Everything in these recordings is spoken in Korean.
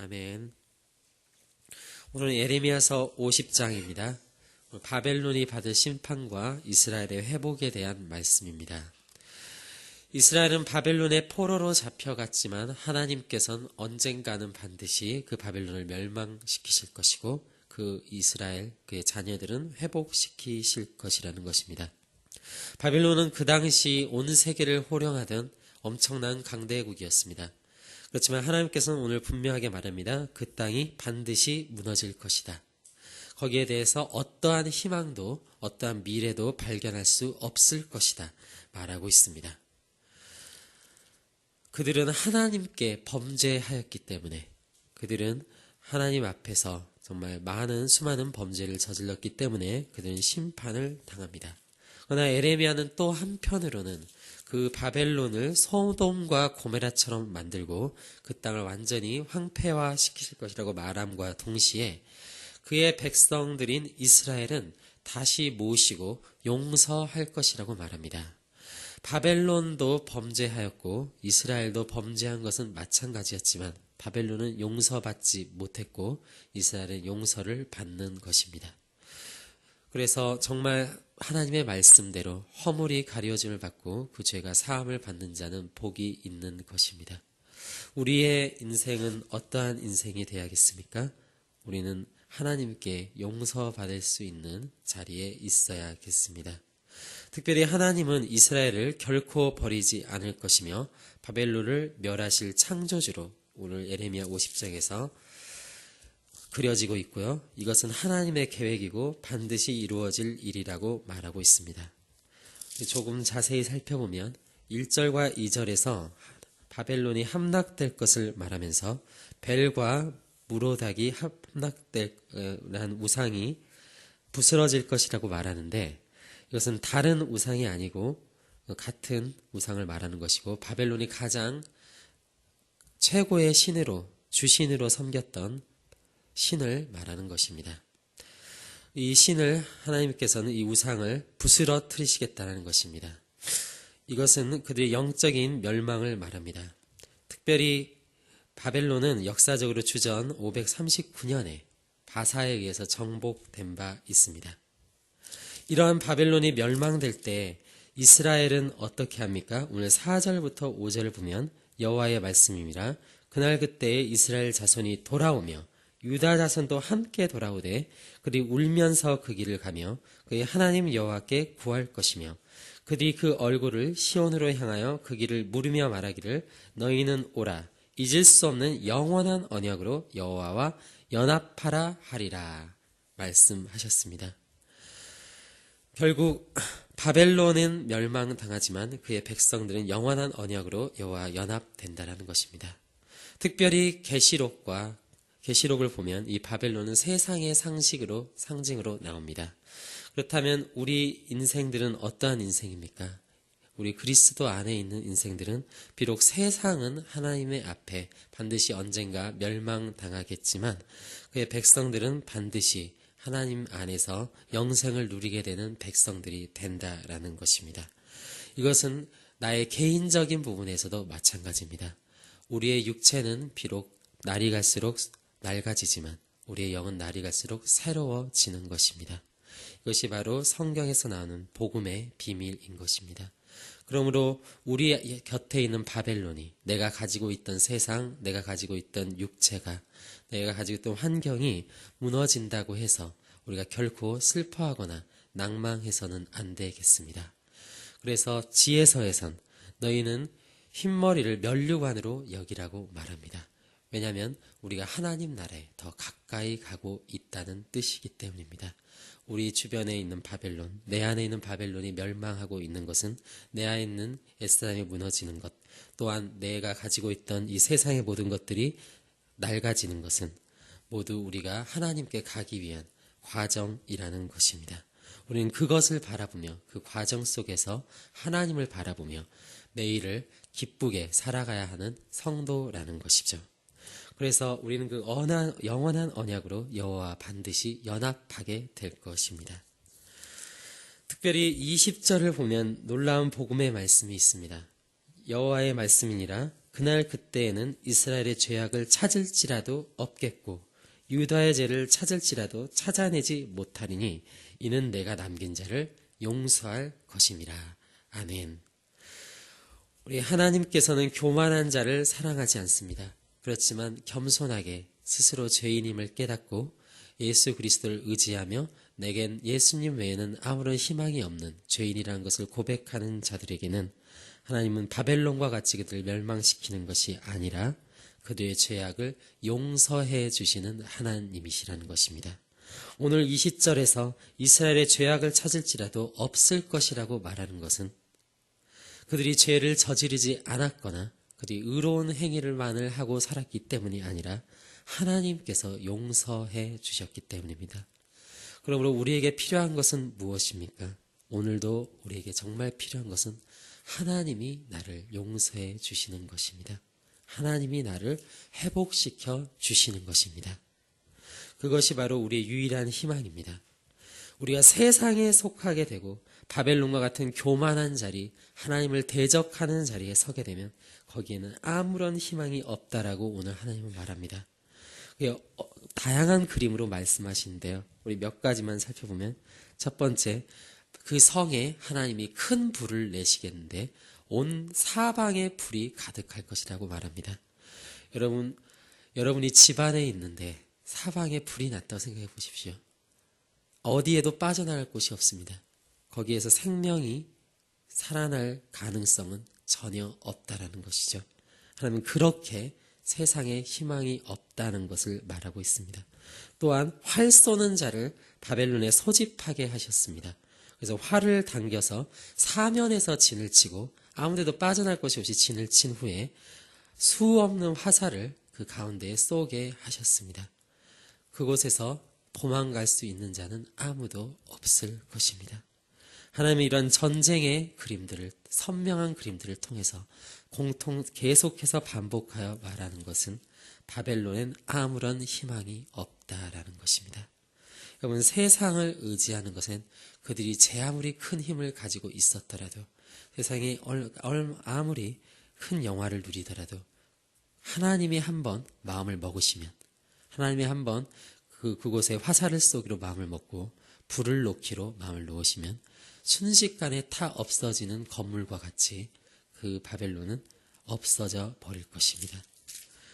아멘. 오늘은 예레미야서 50장입니다. 바벨론이 받을 심판과 이스라엘의 회복에 대한 말씀입니다. 이스라엘은 바벨론의 포로로 잡혀갔지만 하나님께서는 언젠가는 반드시 그 바벨론을 멸망시키실 것이고 그 이스라엘, 그의 자녀들은 회복시키실 것이라는 것입니다. 바벨론은 그 당시 온 세계를 호령하던 엄청난 강대국이었습니다. 그렇지만 하나님께서는 오늘 분명하게 말합니다. 그 땅이 반드시 무너질 것이다. 거기에 대해서 어떠한 희망도 어떠한 미래도 발견할 수 없을 것이다 말하고 있습니다. 그들은 하나님께 범죄하였기 때문에, 그들은 하나님 앞에서 정말 수많은 범죄를 저질렀기 때문에 그들은 심판을 당합니다. 그러나 예레미야는 또 한편으로는 그 바벨론을 소돔과 고메라처럼 만들고 그 땅을 완전히 황폐화시키실 것이라고 말함과 동시에 그의 백성들인 이스라엘은 다시 모시고 용서할 것이라고 말합니다. 바벨론도 범죄하였고 이스라엘도 범죄한 것은 마찬가지였지만 바벨론은 용서받지 못했고 이스라엘은 용서를 받는 것입니다. 그래서 정말 하나님의 말씀대로 허물이 가려짐을 받고 그 죄가 사함을 받는 자는 복이 있는 것입니다. 우리의 인생은 어떠한 인생이 되어야겠습니까? 우리는 하나님께 용서받을 수 있는 자리에 있어야겠습니다. 특별히 하나님은 이스라엘을 결코 버리지 않을 것이며 바벨론을 멸하실 창조주로 오늘 예레미야 50장에서 그려지고 있고요. 이것은 하나님의 계획이고 반드시 이루어질 일이라고 말하고 있습니다. 조금 자세히 살펴보면 1절과 2절에서 바벨론이 함락될 것을 말하면서 벨과 무로닥이 함락될 우상이 부스러질 것이라고 말하는데 이것은 다른 우상이 아니고 같은 우상을 말하는 것이고 바벨론이 가장 최고의 신으로 주신으로 섬겼던 신을 말하는 것입니다. 이 신을 하나님께서는 이 우상을 부스러뜨리시겠다는 것입니다. 이것은 그들의 영적인 멸망을 말합니다. 특별히 바벨론은 역사적으로 주전 539년에 바사에 의해서 정복된 바 있습니다. 이러한 바벨론이 멸망될 때 이스라엘은 어떻게 합니까? 오늘 4절부터 5절을 보면 여호와의 말씀입니다. 그날 그때에 이스라엘 자손이 돌아오며 유다 자손도 함께 돌아오되 그들이 울면서 그 길을 가며 그의 하나님 여호와께 구할 것이며 그들이 그 얼굴을 시온으로 향하여 그 길을 물으며 말하기를 너희는 오라 잊을 수 없는 영원한 언약으로 여호와와 연합하라 하리라 말씀하셨습니다. 결국 바벨론은 멸망당하지만 그의 백성들은 영원한 언약으로 여호와와 연합된다는 것입니다. 특별히 계시록을 보면 이 바벨론은 세상의 상징으로 나옵니다. 그렇다면 우리 인생들은 어떠한 인생입니까? 우리 그리스도 안에 있는 인생들은 비록 세상은 하나님의 앞에 반드시 언젠가 멸망당하겠지만 그의 백성들은 반드시 하나님 안에서 영생을 누리게 되는 백성들이 된다라는 것입니다. 이것은 나의 개인적인 부분에서도 마찬가지입니다. 우리의 육체는 비록 날이 갈수록 낡아지지만 우리의 영은 날이 갈수록 새로워지는 것입니다. 이것이 바로 성경에서 나오는 복음의 비밀인 것입니다. 그러므로 우리 곁에 있는 바벨론이 내가 가지고 있던 세상, 내가 가지고 있던 육체가, 내가 가지고 있던 환경이 무너진다고 해서 우리가 결코 슬퍼하거나 낭망해서는 안 되겠습니다. 그래서 지혜서에선 너희는 흰머리를 면류관으로 여기라고 말합니다. 왜냐하면 우리가 하나님 나라에 더 가까이 가고 있다는 뜻이기 때문입니다. 우리 주변에 있는 바벨론, 내 안에 있는 바벨론이 멸망하고 있는 것은 내 안에 있는 에스라임이 무너지는 것, 또한 내가 가지고 있던 이 세상의 모든 것들이 낡아지는 것은 모두 우리가 하나님께 가기 위한 과정이라는 것입니다. 우리는 그것을 바라보며 그 과정 속에서 하나님을 바라보며 매일을 기쁘게 살아가야 하는 성도라는 것이죠. 그래서 우리는 그 영원한 언약으로 여호와와 반드시 연합하게 될 것입니다. 특별히 20절을 보면 놀라운 복음의 말씀이 있습니다. 여호와의 말씀이니라 그날 그때에는 이스라엘의 죄악을 찾을지라도 없겠고 유다의 죄를 찾을지라도 찾아내지 못하리니 이는 내가 남긴 자를 용서할 것임이라. 아멘. 우리 하나님께서는 교만한 자를 사랑하지 않습니다. 그렇지만 겸손하게 스스로 죄인임을 깨닫고 예수 그리스도를 의지하며 내겐 예수님 외에는 아무런 희망이 없는 죄인이라는 것을 고백하는 자들에게는 하나님은 바벨론과 같이 그들을 멸망시키는 것이 아니라 그들의 죄악을 용서해 주시는 하나님이시라는 것입니다. 오늘 이 시절에서 이스라엘의 죄악을 찾을지라도 없을 것이라고 말하는 것은 그들이 죄를 저지르지 않았거나 그들이 의로운 행위를만을 하고 살았기 때문이 아니라 하나님께서 용서해 주셨기 때문입니다. 그러므로 우리에게 필요한 것은 무엇입니까? 오늘도 우리에게 정말 필요한 것은 하나님이 나를 용서해 주시는 것입니다. 하나님이 나를 회복시켜 주시는 것입니다. 그것이 바로 우리의 유일한 희망입니다. 우리가 세상에 속하게 되고 바벨론과 같은 교만한 자리, 하나님을 대적하는 자리에 서게 되면 거기에는 아무런 희망이 없다라고 오늘 하나님은 말합니다. 다양한 그림으로 말씀하시는데요. 우리 몇 가지만 살펴보면 첫 번째, 그 성에 하나님이 큰 불을 내시겠는데 온 사방에 불이 가득할 것이라고 말합니다. 여러분이 집안에 있는데 사방에 불이 났다고 생각해 보십시오. 어디에도 빠져나갈 곳이 없습니다. 거기에서 생명이 살아날 가능성은 전혀 없다라는 것이죠. 하나님은 그렇게 세상에 희망이 없다는 것을 말하고 있습니다. 또한 활 쏘는 자를 바벨론에 소집하게 하셨습니다. 그래서 활을 당겨서 사면에서 진을 치고 아무데도 빠져날 곳이 없이 진을 친 후에 수 없는 화살을 그 가운데에 쏘게 하셨습니다. 그곳에서 도망갈 수 있는 자는 아무도 없을 것입니다. 하나님이 이런 전쟁의 그림들을, 선명한 그림들을 통해서 계속해서 반복하여 말하는 것은 바벨론엔 아무런 희망이 없다라는 것입니다. 여러분, 세상을 의지하는 것은 그들이 제 아무리 큰 힘을 가지고 있었더라도, 세상이 아무리 큰 영화를 누리더라도 하나님이 한번 마음을 먹으시면, 하나님이 한번 그곳에 화살을 쏘기로 마음을 먹고 불을 놓기로 마음을 놓으시면 순식간에 타 없어지는 건물과 같이 그 바벨론은 없어져 버릴 것입니다.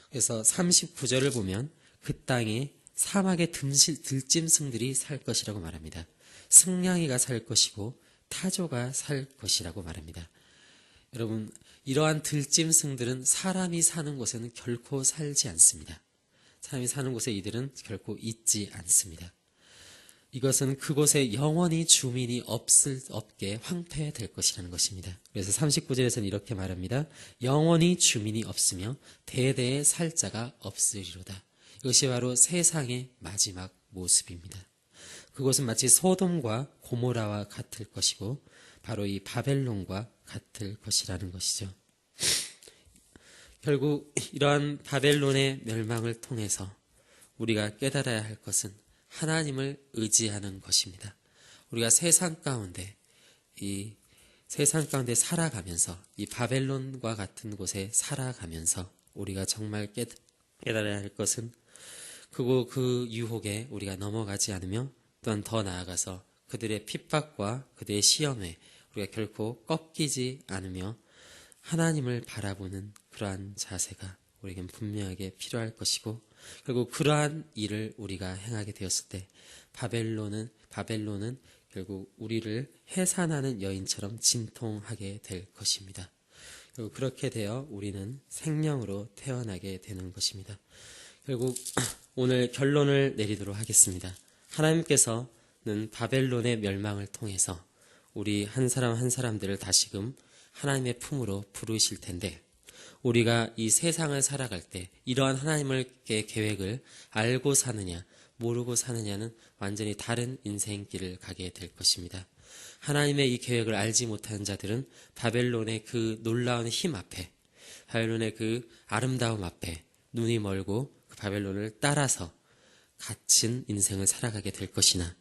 그래서 39절을 보면 그 땅에 사막의 들짐승들이 살 것이라고 말합니다. 승냥이가 살 것이고 타조가 살 것이라고 말합니다. 여러분, 이러한 들짐승들은 사람이 사는 곳에는 결코 살지 않습니다. 사람이 사는 곳에 이들은 결코 있지 않습니다. 이것은 그곳에 영원히 주민이 없게 황폐될 것이라는 것입니다. 그래서 39절에서는 이렇게 말합니다. 영원히 주민이 없으며 대대에 살 자가 없으리로다. 이것이 바로 세상의 마지막 모습입니다. 그곳은 마치 소돔과 고모라와 같을 것이고 바로 이 바벨론과 같을 것이라는 것이죠. 결국 이러한 바벨론의 멸망을 통해서 우리가 깨달아야 할 것은 하나님을 의지하는 것입니다. 우리가 세상 가운데 살아가면서 이 바벨론과 같은 곳에 살아가면서 우리가 정말 깨달아야 할 것은 그 유혹에 우리가 넘어가지 않으며 또한 더 나아가서 그들의 핍박과 그들의 시험에 우리가 결코 꺾이지 않으며 하나님을 바라보는 그러한 자세가 우리에겐 분명하게 필요할 것이고, 결국 그러한 일을 우리가 행하게 되었을 때 바벨론은 결국 우리를 해산하는 여인처럼 진통하게 될 것입니다. 결국 그렇게 되어 우리는 생명으로 태어나게 되는 것입니다. 결국 오늘 결론을 내리도록 하겠습니다. 하나님께서는 바벨론의 멸망을 통해서 우리 한 사람 한 사람들을 다시금 하나님의 품으로 부르실 텐데, 우리가 이 세상을 살아갈 때 이러한 하나님의 계획을 알고 사느냐 모르고 사느냐는 완전히 다른 인생길을 가게 될 것입니다. 하나님의 이 계획을 알지 못하는 자들은 바벨론의 그 놀라운 힘 앞에, 바벨론의 그 아름다움 앞에 눈이 멀고 그 바벨론을 따라서 갇힌 인생을 살아가게 될 것이나,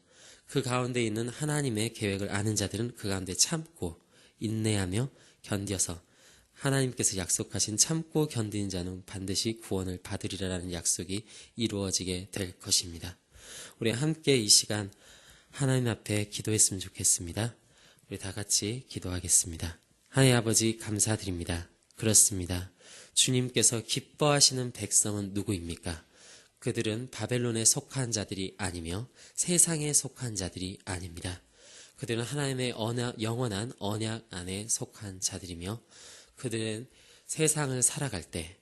그 가운데 있는 하나님의 계획을 아는 자들은 그 가운데 참고 인내하며 견뎌서 하나님께서 약속하신 참고 견디는 자는 반드시 구원을 받으리라는 약속이 이루어지게 될 것입니다. 우리 함께 이 시간 하나님 앞에 기도했으면 좋겠습니다. 우리 다 같이 기도하겠습니다. 하나님 아버지 감사드립니다. 그렇습니다. 주님께서 기뻐하시는 백성은 누구입니까? 그들은 바벨론에 속한 자들이 아니며 세상에 속한 자들이 아닙니다. 그들은 하나님의 영원한 언약 안에 속한 자들이며 그들은 세상을 살아갈 때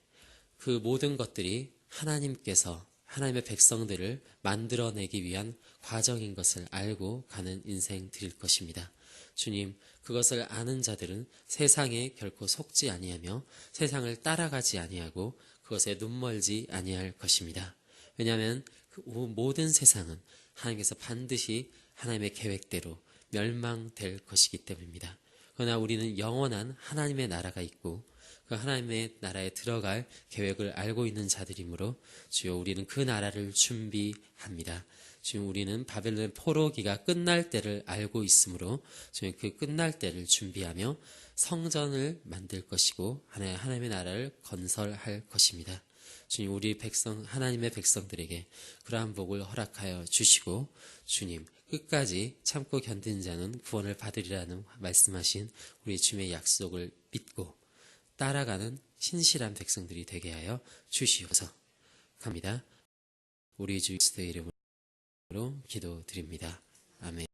그 모든 것들이 하나님께서 하나님의 백성들을 만들어내기 위한 과정인 것을 알고 가는 인생들일 것입니다. 주님, 그것을 아는 자들은 세상에 결코 속지 아니하며 세상을 따라가지 아니하고 그것에 눈멀지 아니할 것입니다. 왜냐하면 그 모든 세상은 하나님께서 반드시 하나님의 계획대로 멸망될 것이기 때문입니다. 그러나 우리는 영원한 하나님의 나라가 있고 그 하나님의 나라에 들어갈 계획을 알고 있는 자들이므로 주여 우리는 그 나라를 준비합니다. 지금 우리는 바벨론의 포로기가 끝날 때를 알고 있으므로 지금 그 끝날 때를 준비하며 성전을 만들 것이고 하나님의 나라를 건설할 것입니다. 주님, 우리 백성, 하나님의 백성들에게 그러한 복을 허락하여 주시고 주님, 끝까지 참고 견디는 자는 구원을 받으리라는 말씀하신 우리 주님의 약속을 믿고 따라가는 신실한 백성들이 되게 하여 주시옵소서. 갑니다. 우리 주 그리스도의 이름으로 기도드립니다. 아멘.